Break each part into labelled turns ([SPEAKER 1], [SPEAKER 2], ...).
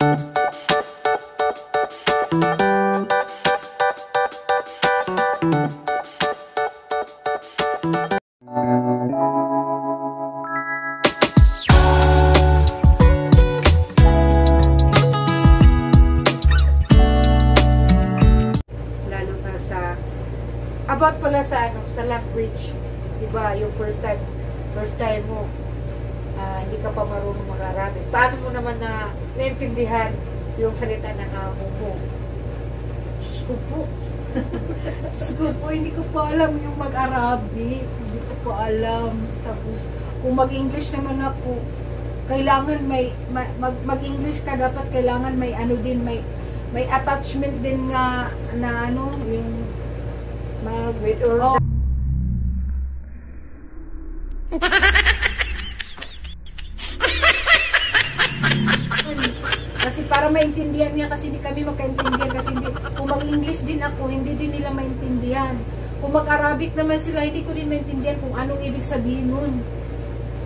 [SPEAKER 1] About pala sa sa language, diba, yung first time mo, hindi ka pa marunong mag-Arabic. Paano mo naman na naintindihan yung salita ng amo mo? Diyos ko po. Diyos ko po, hindi ko pa alam yung mag-Arabic. Hindi ko pa alam. Tapos, kung mag-English naman ako, kailangan mag-English ka, dapat kailangan may ano din, may attachment din nga na ano, yung with or kasi para maintindihan niya, kasi hindi kami magkaintindihan, kasi hindi, kung mag-English din ako, hindi din nila maintindihan. Kung mag-Arabic naman sila, hindi ko din maintindihan kung anong ibig sabihin nun.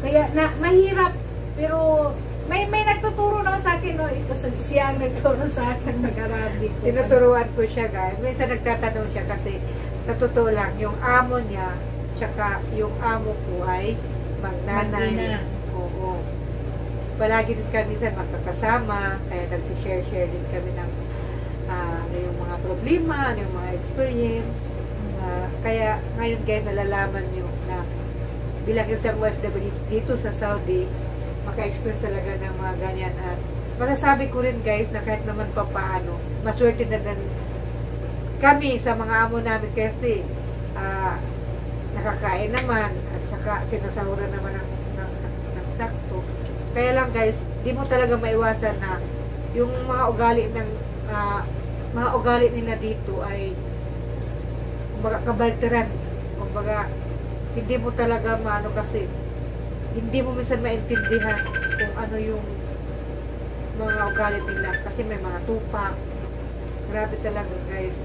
[SPEAKER 1] Kaya mahirap, pero may nagtuturo lang sa akin, no? Ito siya ang nagturo sa akin mag-Arabic. Tinuturuan ko siya, guys. Minsan nagtatanong siya kasi sa totoo lang, yung amo niya, tsaka yung amo ko ay magnanay. Oo. Palagi din kami minsan magkakasama, kaya nagsishare-share din kami ng ano yung mga problema, ano yung mga experience. Kaya ngayon guys, nalalaman nyo na bilang isang OFW dito sa Saudi, maka-experience talaga ng mga ganyan. At masasabi ko rin guys, na kahit naman pa paano, maswerte na kami sa mga amo namin kasi nakakain naman at saka sinasahuran naman ng sakto. Kaya lang guys, di mo talaga maiwasan na yung mga ugali nila dito ay kumbaga kabalteran. Kumbaga hindi mo talaga maano kasi hindi mo minsan maintindihan kung ano yung mga ugali nila kasi may mga tupak. Grabe talaga guys.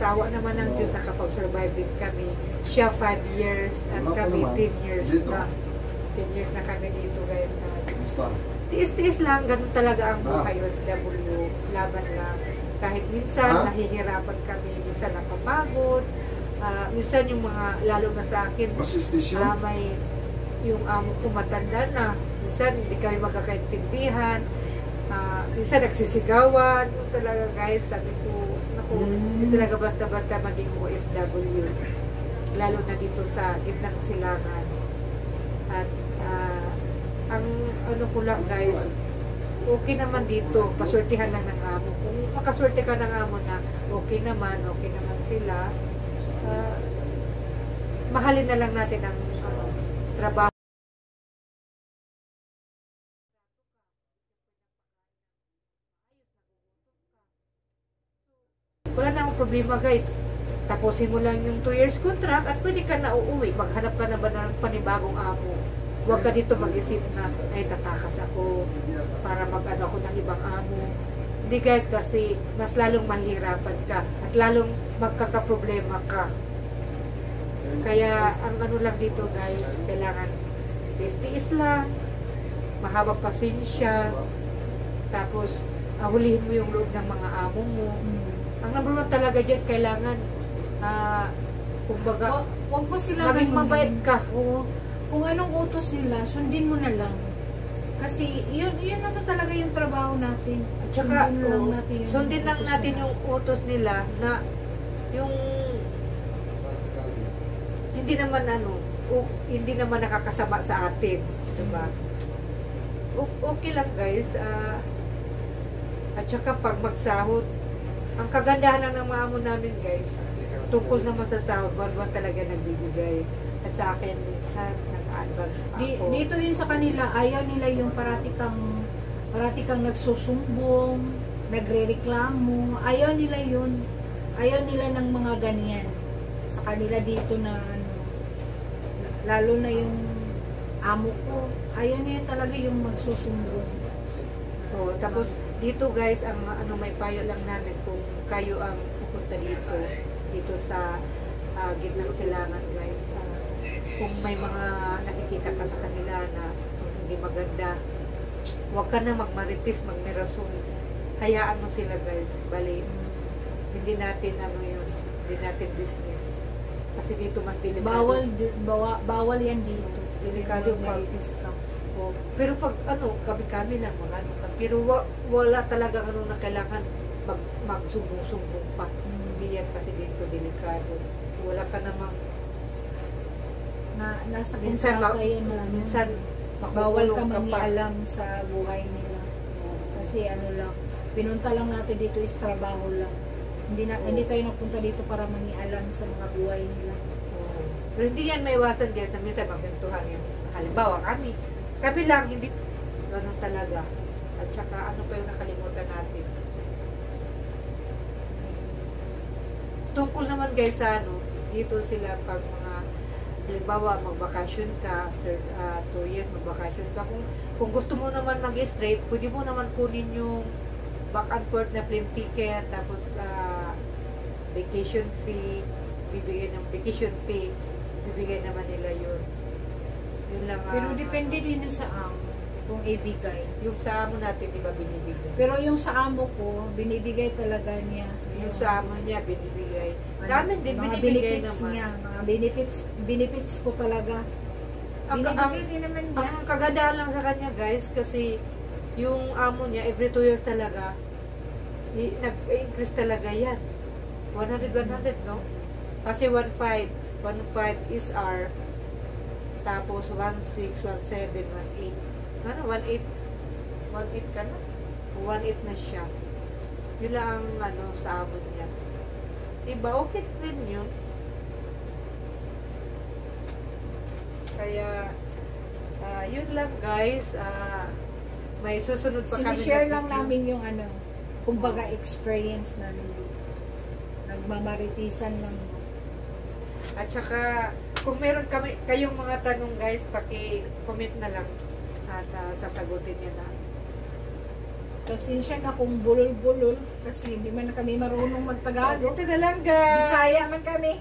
[SPEAKER 1] Sa awa naman ng Diyos, nakapag-survive din kami. Siya 5 years at kami 10 years na. 10 years na kami dito guys. Tiis-tiis lang, ganun talaga ang buhay OFW. Laban lang. Kahit minsan nahihirapan kami, minsan napapagod. Minsan yung mga, lalo na sa akin, may yung amo ko matanda na. Minsan hindi kami magkakaintindihan. Minsan nagsisigawan. Talaga guys, sabi ko, hindi talaga basta-basta maging OFW, lalo na dito sa gitnang silangan. At ang ano ko lang guys, okay naman dito, paswertihan lang ng amo. Kung makaswerte ka ng amo na okay naman sila, mahalin na lang natin ang trabaho. Wala na akong problema guys. Tapusin mo lang yung 2 years contract at pwede ka na uuwi. Maghanap ka na ba ng panibagong amo? Huwag ka dito mag-isip na ay tatakas ako para mag-ano ako ng ibang amo. Hindi guys, kasi mas lalong mahirapan ka at lalong magkakaproblema ka. Kaya ang ano lang dito guys, kailangan tiis lang, mahabang pasensya, tapos hulihin mo yung loob ng mga amo mo. Ang number 1 talaga dyan, kailangan kumbaga,
[SPEAKER 2] huwag mo sila
[SPEAKER 1] maging mabait ka.
[SPEAKER 2] Oo. Kung anong utos nila, sundin mo na lang. Kasi yun naman talaga yung trabaho natin.
[SPEAKER 1] At saka, sundin lang natin yung utos nila na yung hindi naman nakakasama sa atin. Diba? Okay lang guys. At saka pag magsahod, ang kagandahan lang ng mga amo namin guys, tungkol naman sa sahod, buwan talaga nagbibigay. At sa akin, minsan, nag-advance pa ako.
[SPEAKER 2] Dito din sa kanila, ayaw nila yung parati kang nagsusumbong, nagre-reklamo. Ayaw nila yun. Ayaw nila ng mga ganyan. Sa kanila dito na, lalo na yung amo ko, ayaw niya talaga yung magsusumbong.
[SPEAKER 1] Oh, tapos, dito guys, ang may payo lang namin kung kayo ang pupunta dito sa gitnang silangan guys. Kung may mga nakikita ka sa kanila na hindi maganda, Huwag ka na magmaritis, magmirason. Hayaan mo sila guys. Bali, hindi natin ano yun. Hindi natin business. Kasi dito mas delikado.
[SPEAKER 2] Bawal yan dito.
[SPEAKER 1] Delikado
[SPEAKER 2] Yung
[SPEAKER 1] pag-
[SPEAKER 2] marites ka.
[SPEAKER 1] Oh, pero pag ano, kami lang magano ka. Pero wala talaga ano na kailangan magsumbong-sumbong pa. Hindi yan kasi dito delikado. Wala ka namang
[SPEAKER 2] Nasa
[SPEAKER 1] minsan
[SPEAKER 2] kontrata yan na
[SPEAKER 1] minsan
[SPEAKER 2] bawal ka
[SPEAKER 1] makukulong pa.
[SPEAKER 2] mangialam sa buhay nila. Kasi ano lang, pinunta lang natin dito is trabaho lang. Hindi tayo napunta dito para mangialam sa mga buhay nila.
[SPEAKER 1] Oo. Pero hindi yan maiwasan guys na minsan mabentuhan yung halimbawa kami lang hindi ganun talaga. At saka ano pa yung nakalimutan natin. Tungkol naman guys sa ano, dito sila pag mga halimbawa magbakasyon ka after 2 years magbakasyon ka, kung gusto mo naman mag-straight, pwede mo naman kunin yung back and forth na plane ticket, tapos vacation fee, bibigyan ng vacation pay, bibigyan naman nila yun. Yun lang.
[SPEAKER 2] Pero depende din sa amo kung ibigay.
[SPEAKER 1] Yung sa amo natin, di ba binibigay?
[SPEAKER 2] Pero yung sa amo ko, binibigay talaga niya.
[SPEAKER 1] Yung sa amo niya, binibigay.
[SPEAKER 2] Ano,
[SPEAKER 1] Sa amin din,
[SPEAKER 2] mga
[SPEAKER 1] binibigay
[SPEAKER 2] benefits
[SPEAKER 1] naman.
[SPEAKER 2] niya, mga benefits ko talaga. Binibigay din naman niya.
[SPEAKER 1] Ang kagandahan lang sa kanya guys, kasi yung amo niya, every 2 years talaga, nag-increase talaga yan. 100, no? Kasi 1.5 is R, tapos 1.6, 1.7, 1.8. Ano? 1.8 ka na? 1.8 na siya. Yun lang ang ano, sa amo niya. Diba? Okay din yun. Kaya, yun lang guys. May susunod pa kami.
[SPEAKER 2] Sinishare
[SPEAKER 1] na
[SPEAKER 2] lang
[SPEAKER 1] video.
[SPEAKER 2] namin yung ano, kumbaga experience namin dito. Nagmamaritisan lang.
[SPEAKER 1] At saka, kung meron kayong mga tanong guys, paki-comment na lang at sasagutin niya na.
[SPEAKER 2] Pasensya na kung bulol-bulol kasi hindi man kami marunong magtagalog.
[SPEAKER 1] Dito na lang guys.
[SPEAKER 2] Bisaya man kami.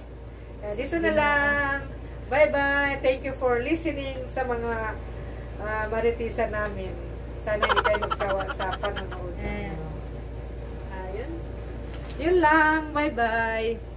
[SPEAKER 1] Dito na lang. Bye-bye. Thank you for listening sa mga maritisan namin. Sana hindi kayo magsawa sa panonood. Ayun. Yun lang. Bye-bye.